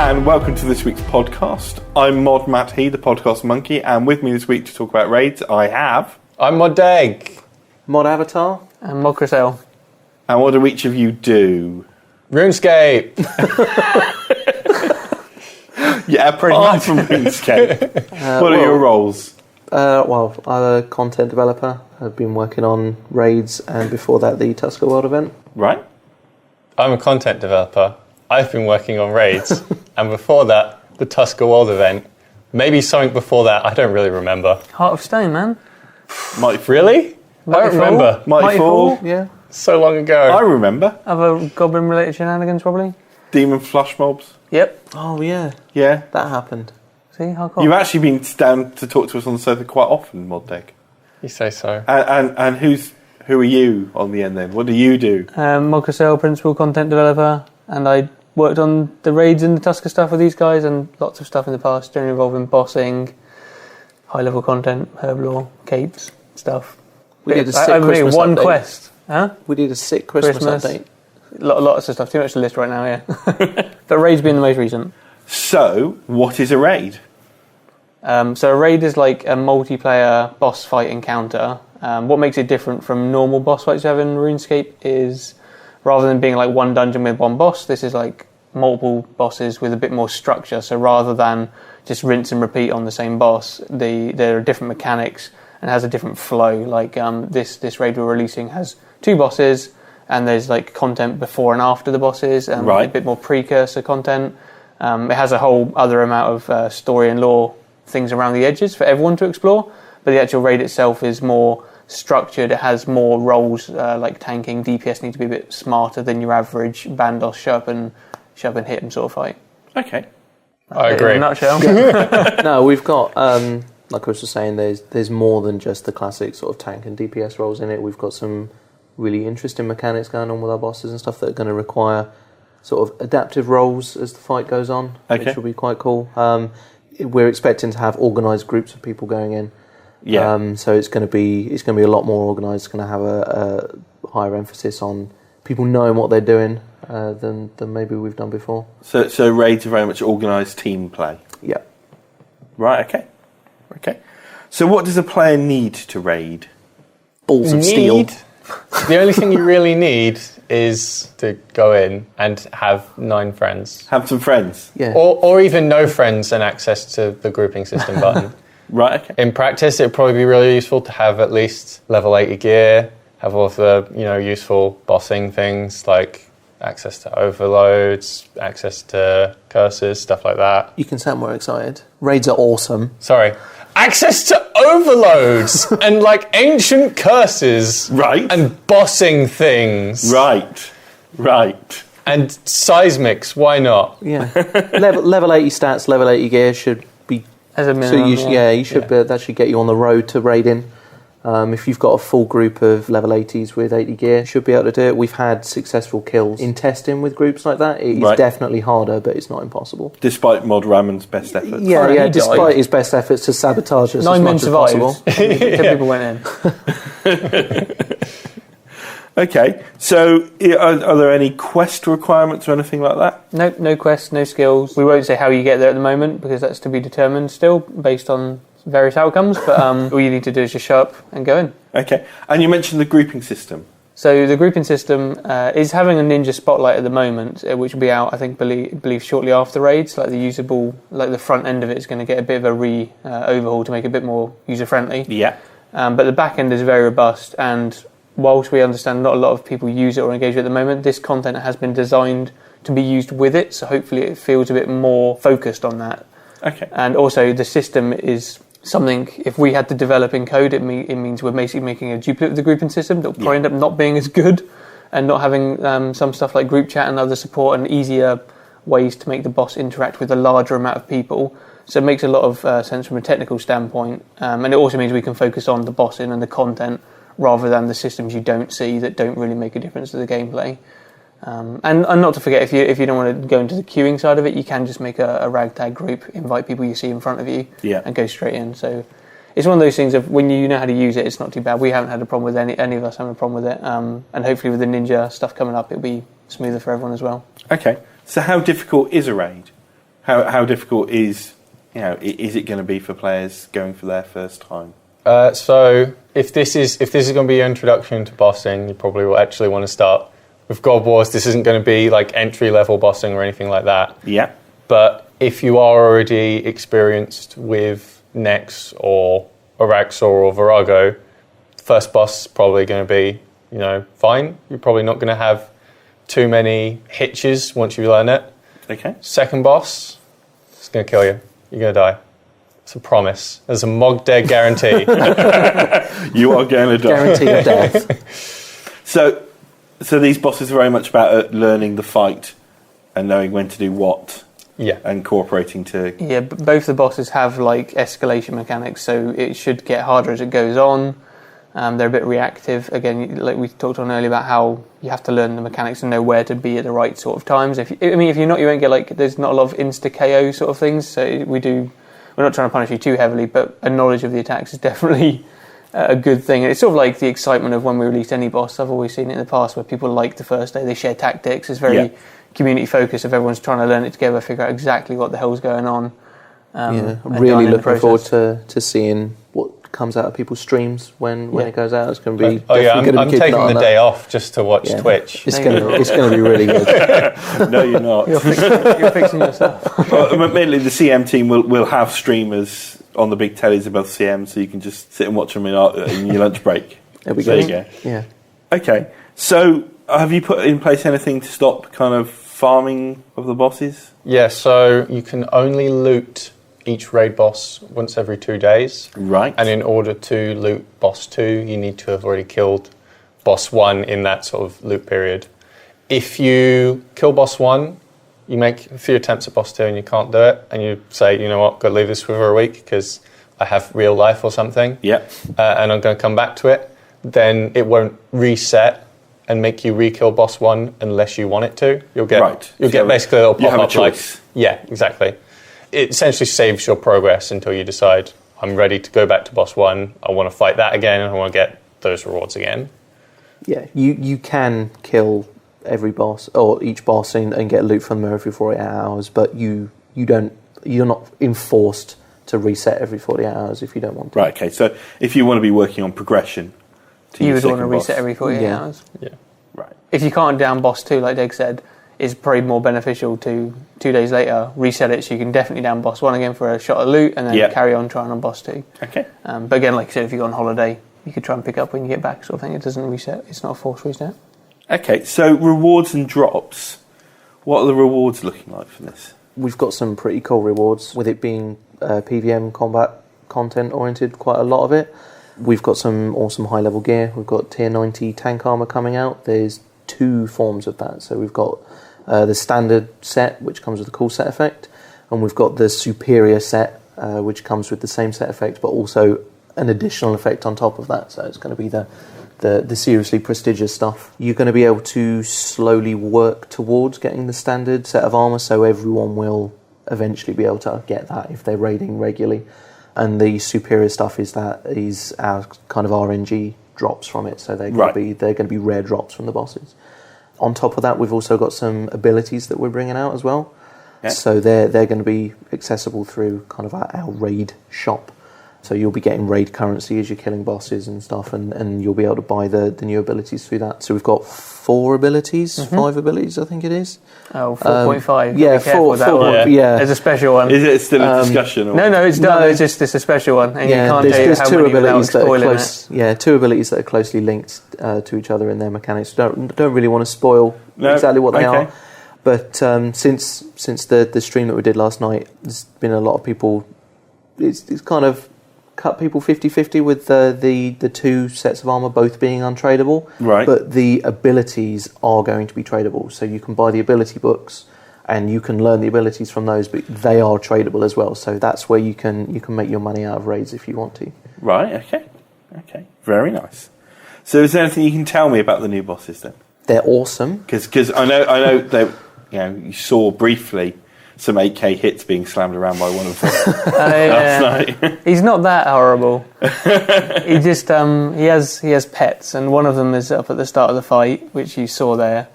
and welcome to this week's podcast. I'm Mod MattHe, the podcast monkey, and with me this week to talk about raids, I have... I'm Mod Deg. Mod Avatar. And Mod ChrisL. And what do each of you do? RuneScape. Yeah, apart from RuneScape. What are your roles? I'm a content developer. I've been working on raids, and before that, the Tusker World event. Right. I'm a content developer. I've been working on raids, and before that, the Tusker World event. Maybe something before that, I don't really remember. Heart of Stone, man. Really? I don't remember. Mighty Fall. Yeah. So long ago. I remember. Other goblin-related shenanigans, probably. Demon flush mobs. Yep. Oh, yeah. Yeah. That happened. See, how cool. You've actually been down to talk to us on the sofa quite often, Mod Deg. You say so. And who are you on the end then? What do you do? Mod ChrisL, principal content developer, and I worked on the raids and the Tusker stuff with these guys, and lots of stuff in the past, generally involving bossing, high-level content, herblore, capes, stuff. We did a sick Christmas one update. Quest. Huh? We did a sick Christmas update. Lots of stuff. Too much to list right now, yeah. But raids being the most recent. So, what is a raid? So a raid is like a multiplayer boss fight encounter. What makes it different from normal boss fights you have in RuneScape is, rather than being like one dungeon with one boss, this is like multiple bosses with a bit more structure. So rather than just rinse and repeat on the same boss, there are different mechanics and has a different flow. Like this raid we're releasing has 2 bosses, and there's like content before and after the bosses, and right. a bit more precursor content. It has a whole other amount of story and lore things around the edges for everyone to explore, but the actual raid itself is more structured. It has more roles, like tanking, DPS need to be a bit smarter than your average Bandos show up and hit 'em sort of fight. Okay. I agree. In a nutshell. No, we've got, like Chris was saying, there's more than just the classic sort of tank and DPS roles in it. We've got some really interesting mechanics going on with our bosses and stuff that are going to require sort of adaptive roles as the fight goes on, which will be quite cool. We're expecting to have organised groups of people going in. Yeah. So it's going to be a lot more organised. It's going to have a higher emphasis on people knowing what they're doing than maybe we've done before. So raids are very much organised team play. Yeah. Right. Okay. So what does a player need to raid? Balls of steel. The only thing you really need is to go in and have 9 friends. Have some friends. Yeah. Or even no friends and access to the grouping system button. Right, okay. In practice, it would probably be really useful to have at least level 80 gear, have all of the useful bossing things like access to overloads, access to curses, stuff like that. You can sound more excited. Raids are awesome. Sorry. Access to overloads and like ancient curses. Right. And bossing things. Right. And seismics, why not? Yeah. level 80 stats, level 80 gear should be... As a minimum, you should be, that should get you on the road to raiding. If you've got a full group of level 80s with 80 gear, you should be able to do it. We've had successful kills in testing with groups like that. It is definitely harder, but it's not impossible. Despite Mod Ramon's best efforts. Yeah, despite his best efforts to sabotage us 9 as men much as survived. possible. 10 people went in. Okay, so are there any quest requirements or anything like that? No quests, no skills. We won't say how you get there at the moment because that's to be determined still based on various outcomes, but all you need to do is just show up and go in. Okay, and you mentioned the grouping system. So the grouping system is having a ninja spotlight at the moment, which will be out, I think, believe shortly after raids. Like the front end of it is going to get a bit of a overhaul to make it a bit more user friendly. Yeah. But the back end is very robust, and whilst we understand not a lot of people use it or engage with it at the moment, this content has been designed to be used with it, so hopefully it feels a bit more focused on that. Okay. And also the system is something, if we had to develop in code, it means we're basically making a duplicate of the grouping system that will probably end up not being as good and not having some stuff like group chat and other support and easier ways to make the boss interact with a larger amount of people. So it makes a lot of sense from a technical standpoint, and it also means we can focus on the bossing and the content rather than the systems you don't see that don't really make a difference to the gameplay. And not to forget, if you don't want to go into the queuing side of it, you can just make a ragtag group, invite people you see in front of you, and go straight in. So it's one of those things of when you know how to use it, it's not too bad. We haven't had a problem with any of us having a problem with it, and hopefully with the ninja stuff coming up, it'll be smoother for everyone as well. Okay, so how difficult is a raid? How difficult is it going to be for players going for their first time? So if this is going to be your introduction to bossing, you probably will actually want to start with God Wars. This isn't going to be like entry level bossing or anything like that. Yeah. But if you are already experienced with Nex or Araxor or Virago, first boss is probably going to be, fine. You're probably not going to have too many hitches once you learn it. Okay. Second boss, it's going to kill you. You're going to die. It's a promise. There's a Mod Deg guarantee. You are going to die. Guarantee of death. So these bosses are very much about learning the fight and knowing when to do what. Yeah. And cooperating to... Yeah, both the bosses have like escalation mechanics, so it should get harder as it goes on. They're a bit reactive. Again, like we talked on earlier about how you have to learn the mechanics and know where to be at the right sort of times. If you're not, you won't get there's not a lot of insta KO sort of things. So we're not trying to punish you too heavily, but a knowledge of the attacks is definitely a good thing. And it's sort of like the excitement of when we release any boss. I've always seen it in the past where people like the first day, they share tactics. It's very community focused. If everyone's trying to learn it together, figure out exactly what the hell's going on. Really looking forward to seeing what comes out of people's streams when it goes out. It's going to be. I'm taking the day off just to watch Twitch. It's going to be really good. No, you're not. You're fixing yourself. Well, mainly the CM team will have streamers on the big tellies above CM, so you can just sit and watch them in your lunch break. There we go. go. Yeah. Okay, so have you put in place anything to stop kind of farming of the bosses? Yeah, so you can only loot each raid boss once every 2 days. Right. And in order to loot boss 2, you need to have already killed boss 1 in that sort of loot period. If you kill boss 1, you make a few attempts at boss 2 and you can't do it, and you say, you know what, got to leave this for a week because I have real life or something, and I'm going to come back to it, then it won't reset and make you re-kill boss 1 unless you want it to. You'll get basically a little pop-up. You have a choice. Yeah, exactly. It essentially saves your progress until you decide, I'm ready to go back to boss 1, I want to fight that again, and I want to get those rewards again. Yeah, you can kill every boss or each boss and get loot from them every 48 hours, but you're not enforced to reset every 48 hours if you don't want to. Right, okay, so if you want to be working on progression you would want to reset every 48 hours. Yeah. Right. If you can't down boss 2, like Deg said, it's probably more beneficial to 2 days later reset it, so you can definitely down boss 1 again for a shot of loot and then carry on trying on boss 2. Okay. But again, like I said, if you go on holiday, you could try and pick up when you get back, sort of thing. It doesn't reset. It's not a forced reset. Okay, so rewards and drops. What are the rewards looking like for this? We've got some pretty cool rewards, with it being PVM combat content oriented, quite a lot of it. We've got some awesome high level gear. We've got tier 90 tank armor coming out. There's 2 forms of that. So we've got the standard set, which comes with the cool set effect, and we've got the superior set, which comes with the same set effect, but also an additional effect on top of that. So it's going to be the seriously prestigious stuff. You're going to be able to slowly work towards getting the standard set of armor, so everyone will eventually be able to get that if they're raiding regularly. And the superior stuff is our kind of RNG drops from it, so they're going to be rare drops from the bosses. On top of that, we've also got some abilities that we're bringing out as well. Yeah. So they're going to be accessible through kind of our raid shop. So you'll be getting raid currency as you're killing bosses and stuff, and you'll be able to buy the new abilities through that. So we've got 4 abilities, 5 abilities, I think it is. Oh, 4.5. Yeah, 4. Yeah. There's a special one. Is it still a discussion? Or? No, it's done. No. It's a special one, and you can't there's how 2 many abilities that are close. Yeah, 2 abilities that are closely linked to each other in their mechanics. Don't really want to spoil exactly what they are. But since the stream that we did last night, there's been a lot of people. It's kind of cut people 50-50 with the 2 sets of armor both being untradeable. Right. But the abilities are going to be tradable, so you can buy the ability books and you can learn the abilities from those, but they are tradable as well. So that's where you can make your money out of raids if you want to. Right. Okay. Very nice. So is there anything you can tell me about the new bosses then? They're awesome. Because I know they, you saw briefly some 8K hits being slammed around by one of them last night. He's not that horrible. He just he has pets, and one of them is up at the start of the fight, which you saw there.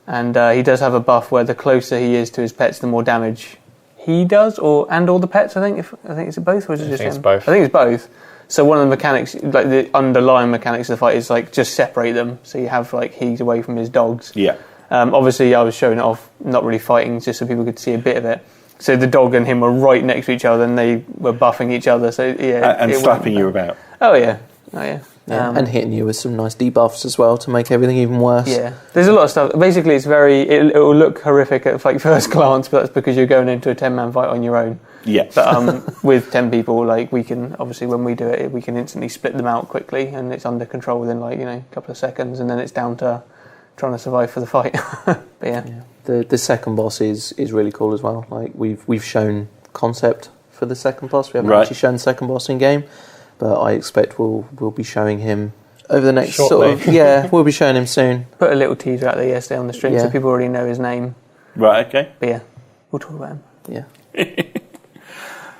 And he does have a buff where the closer he is to his pets, the more damage he does, and all the pets. I think is it both, or is it just him? It's both. I think it's both. So one of the mechanics, like the underlying mechanics of the fight, is like just separate them. So you have like he's away from his dogs. Yeah. Obviously, I was showing it off, not really fighting, just so people could see a bit of it. So the dog and him were right next to each other, and they were buffing each other. So yeah, and slapping you about. Oh yeah. And hitting you with some nice debuffs as well to make everything even worse. Yeah, there's a lot of stuff. Basically, it will look horrific at like first glance, but that's because you're going into a 10-man fight on your own. Yeah. But with 10 people, like we can obviously when we do it, we can instantly split them out quickly, and it's under control within like a couple of seconds, and then it's down to trying to survive for the fight. But yeah. The second boss is really cool as well. Like we've shown concept for the second boss. We haven't actually shown the second boss in game, but I expect we'll be showing him over the next shortly. we'll be showing him soon. Put a little teaser out there yesterday on the stream, so people already know his name. Right. Okay. But yeah, we'll talk about him. Yeah.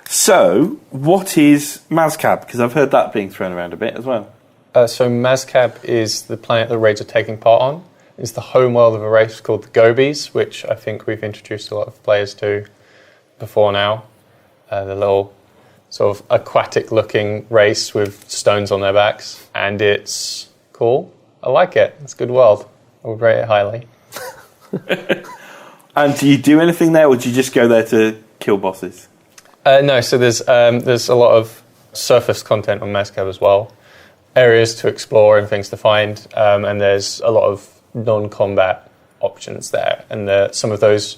So, what is Mazcab? Because I've heard that being thrown around a bit as well. So Mazcab is the planet the raids are taking part on. It's the home world of a race called the Gobies, which I think we've introduced a lot of players to before now. The little sort of aquatic-looking race with stones on their backs, and it's cool. I like it. It's a good world. I would rate it highly. And do you do anything there, or do you just go there to kill bosses? No, so there's a lot of surface content on Mazcab as well. Areas to explore and things to find, and there's a lot of non-combat options there. And some of those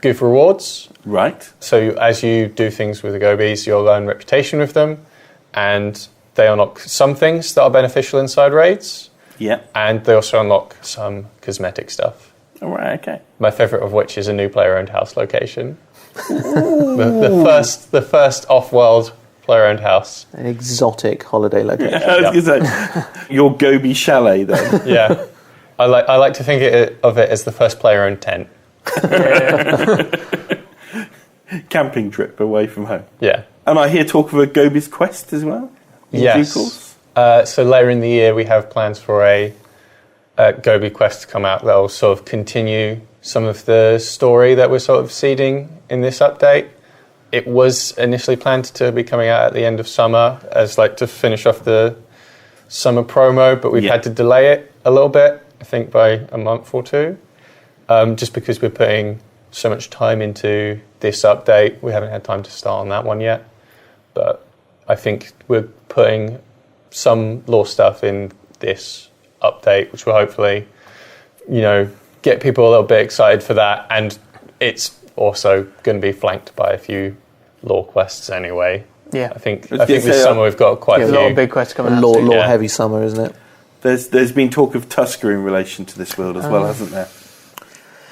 give rewards. Right. So as you do things with the Gobies, you'll earn reputation with them, and they unlock some things that are beneficial inside raids. Yeah. And they also unlock some cosmetic stuff. All right. Okay. My favourite of which is a new player-owned house location. the first off-world player-owned house. An exotic holiday location. I was going to say, your Gobi chalet then. Yeah. I like to think of it as the first player-owned tent. Camping trip away from home. Yeah. And I hear talk of a Gobi's Quest as well? Yes. So later in the year we have plans for a Gobi Quest to come out that will sort of continue some of the story that we're sort of seeding in this update. It was initially planned to be coming out at the end of summer as like to finish off the summer promo, but we've had to delay it a little bit, I think by a month or two, just because we're putting so much time into this update. We haven't had time to start on that one yet, but I think we're putting some lore stuff in this update, which will hopefully, get people a little bit excited for that. And it's also going to be flanked by a few lore quests anyway. Yeah, I think this summer we've got quite a few. A lot of big quests coming out. Lore heavy summer, isn't it? There's been talk of Tusker in relation to this world as well, hasn't there?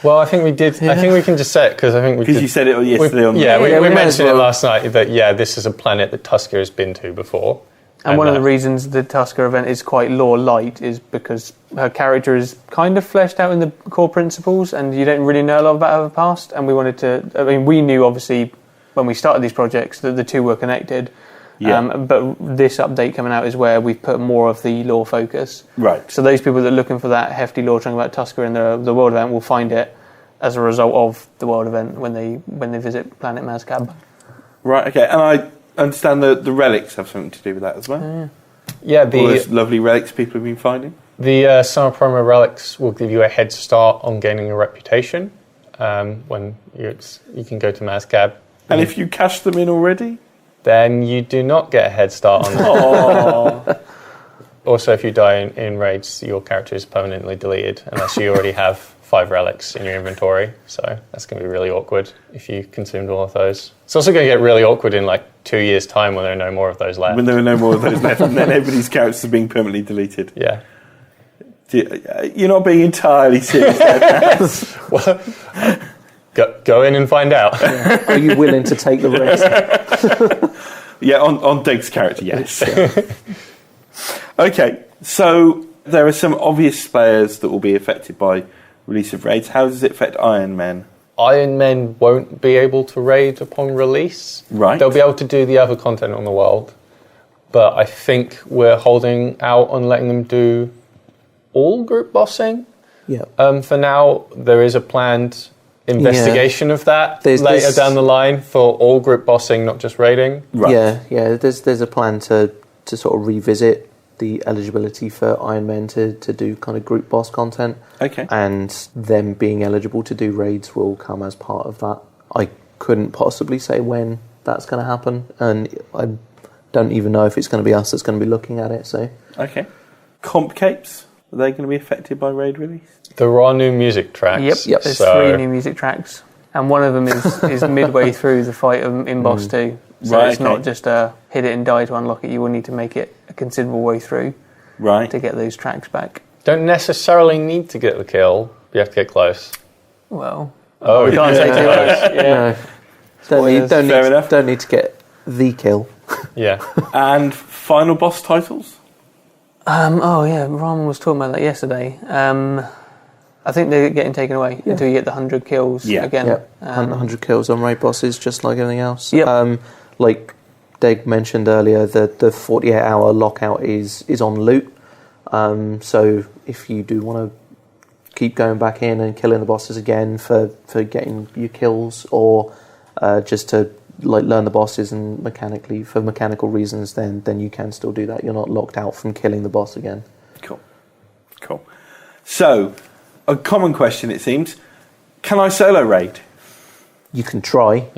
Well, I think we did. Yeah. I think we can just say it because I think we. Because you said it yesterday on. We mentioned it last night that this is a planet that Tusker has been to before. And one of the reasons the Tusker event is quite lore light is because her character is kind of fleshed out in the core principles, and you don't really know a lot about her past. And we wanted to. I mean, we knew obviously when we started these projects that the two were connected. Yeah. But this update coming out is where we've put more of the lore focus. Right. So those people that are looking for that hefty lore talking about Tusker in the world event will find it as a result of the world event when they visit Planet Mazcab. Right. Okay. And I understand the relics have something to do with that as well. Yeah. All those lovely relics people have been finding. The summer promo relics will give you a head start on gaining a reputation when you can go to Mazcab. And if you cash them in already, then you do not get a head start on that. Also, if you die in raids, your character is permanently deleted unless you already have 5 relics in your inventory. So that's going to be really awkward if you consumed all of those. It's also going to get really awkward in like 2 years' time when there are no more of those left. When there are no more of those left, and then everybody's characters are being permanently deleted. Yeah. You're not being entirely serious there. Well, go in and find out. Yeah. Are you willing to take the risk? Yeah, on Deg's character, yes. Okay, so there are some obvious players that will be affected by release of raids. How does it affect Iron Men? Iron Men won't be able to raid upon release. Right. They'll be able to do the other content on the world, but I think we're holding out on letting them do all group bossing. Yeah. For now, there is a planned investigation of that later down the line for all group bossing, not just raiding. Right. Yeah. There's a plan to sort of revisit the eligibility for Iron Men to do kind of group boss content. Okay. And them being eligible to do raids will come as part of that. I couldn't possibly say when that's going to happen, and I don't even know if it's going to be us that's going to be looking at it. So. Okay. Comp capes, are they going to be affected by raid release? There are new music tracks. Yep. There's 3 new music tracks, and one of them is midway through the fight in Boss 2. So it's not just a hit it and die to unlock it. You will need to make it a considerable way through to get those tracks back. Don't necessarily need to get the kill. You have to get close. Well, we can't say too much. Yeah. No. Don't need to get the kill. Yeah. And final boss titles? Ramen was talking about that yesterday. I think they're getting taken away until you get the 100 kills again. Yeah, 100 kills on raid bosses, just like anything else. Yep. Like Deg mentioned earlier, the 48-hour lockout is on loot. So if you do want to keep going back in and killing the bosses again for getting your kills, or just to learn the bosses and for mechanical reasons, then you can still do that. You're not locked out from killing the boss again. Cool. So, a common question, it seems. Can I solo raid? You can try.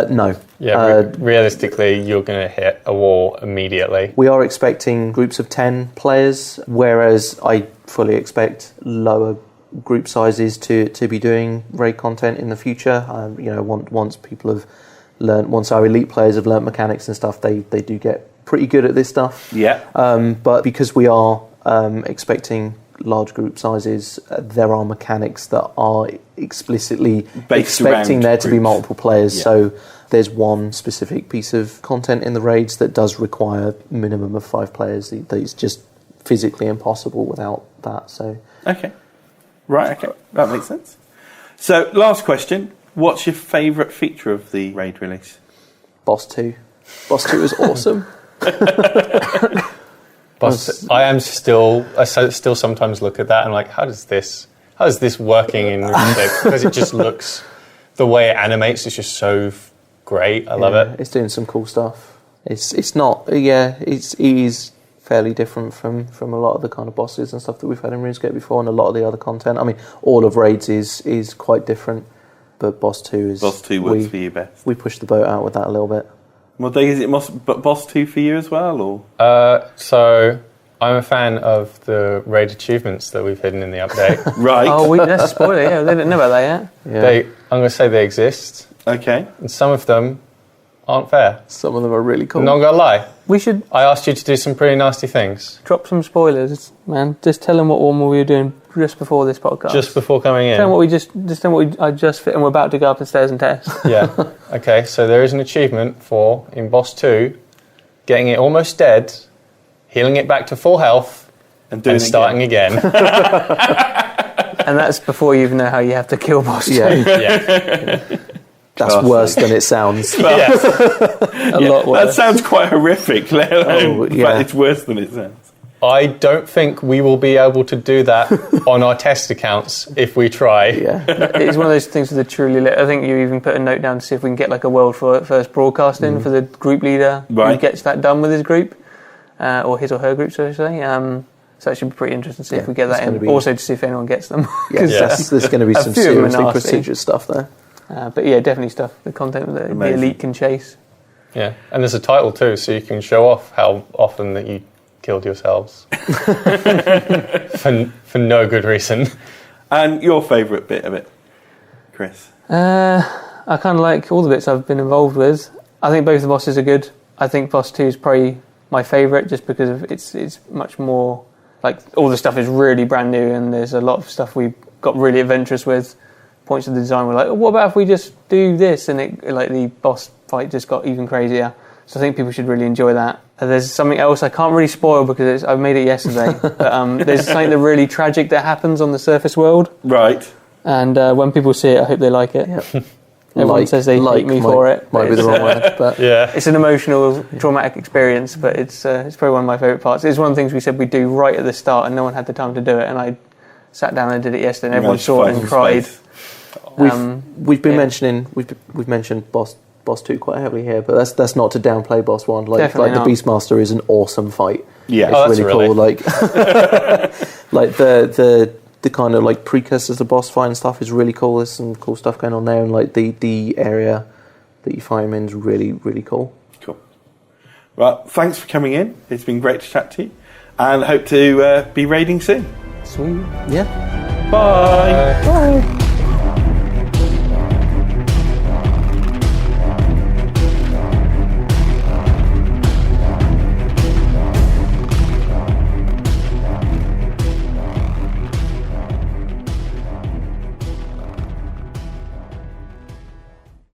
No. Yeah, realistically, you're going to hit a wall immediately. We are expecting groups of 10 players, whereas I fully expect lower group sizes to be doing raid content in the future. Once people have learned, once our elite players have learned mechanics and stuff, they do get pretty good at this stuff. Yeah. But because we are expecting large group sizes, there are mechanics that are explicitly expecting there to be multiple players. Yeah. So there's one specific piece of content in the raids that does require a minimum of 5 players. That is just physically impossible without that. So okay, that makes sense. So last question: what's your favourite feature of the raid release? Boss 2. Boss 2 is awesome. I still sometimes look at that and like, how is this working in RuneScape? Because it just looks, the way it animates is just so great. I love it. It's doing some cool stuff. It is fairly different from a lot of the kind of bosses and stuff that we've had in RuneScape before, and a lot of the other content. I mean, all of raids is quite different, but Boss 2 works for you best. We pushed the boat out with that a little bit. Mod Deg, is it Boss 2 for you as well, or? So I'm a fan of the raid achievements that we've hidden in the update. Right. Oh, that's a spoiler. Yeah, they didn't know about that yet. Yeah. I'm going to say they exist. Okay. And some of them aren't fair. Some of them are really cool. Not going to lie. We should. I asked you to do some pretty nasty things. Drop some spoilers, man. Just tell them what one we were doing just before this podcast. Just before coming in. Tell them what I just fit, and we're about to go up the stairs and test. Yeah. Okay. So there is an achievement for in Boss 2, getting it almost dead, healing it back to full health, and starting again. And that's before you even know how you have to kill Boss 2. Yeah. That's worse than it sounds. Yeah. A lot worse. That sounds quite horrific, let alone but it's worse than it sounds. I don't think we will be able to do that on our test accounts if we try. Yeah. It's one of those things with the truly lit. I think you even put a note down to see if we can get like a world first broadcast in for the group leader who gets that done with his group, or his or her group, so to say. So that should be pretty interesting to see if we get that in. Also to see if anyone gets them. There's going to be some seriously prestigious stuff there. But yeah, definitely stuff. The content that the elite can chase. Yeah, and there's a title too, so you can show off how often that you killed yourselves for no good reason. And your favourite bit of it, Chris? I kind of like all the bits I've been involved with. I think both the bosses are good. I think Boss 2 is probably my favourite just because of it's much more like all the stuff is really brand new, and there's a lot of stuff we got really adventurous with. Points of the design were like, what about if we just do this? And the boss fight just got even crazier. So I think people should really enjoy that. There's something else I can't really spoil because I made it yesterday. But there's something that really tragic that happens on the surface world. Right. And when people see it, I hope they like it. Yep. Everyone says they hate me for it. Might be the wrong word, but it's an emotional, traumatic experience. But it's probably one of my favourite parts. It's one of the things we said we'd do right at the start, and no one had the time to do it. And I sat down and did it yesterday, and everyone saw it and cried. We've mentioned Boss 2 quite heavily here, but that's not to downplay Boss 1. Like the Beastmaster is an awesome fight. Yeah, it's really cool. Like like the kind of like precursors to boss fight and stuff is really cool. There's some cool stuff going on there, and like the area that you find him in is really, really cool. Cool. Well, thanks for coming in. It's been great to chat to you, and hope to be raiding soon. Sweet. Yeah. Bye. Bye.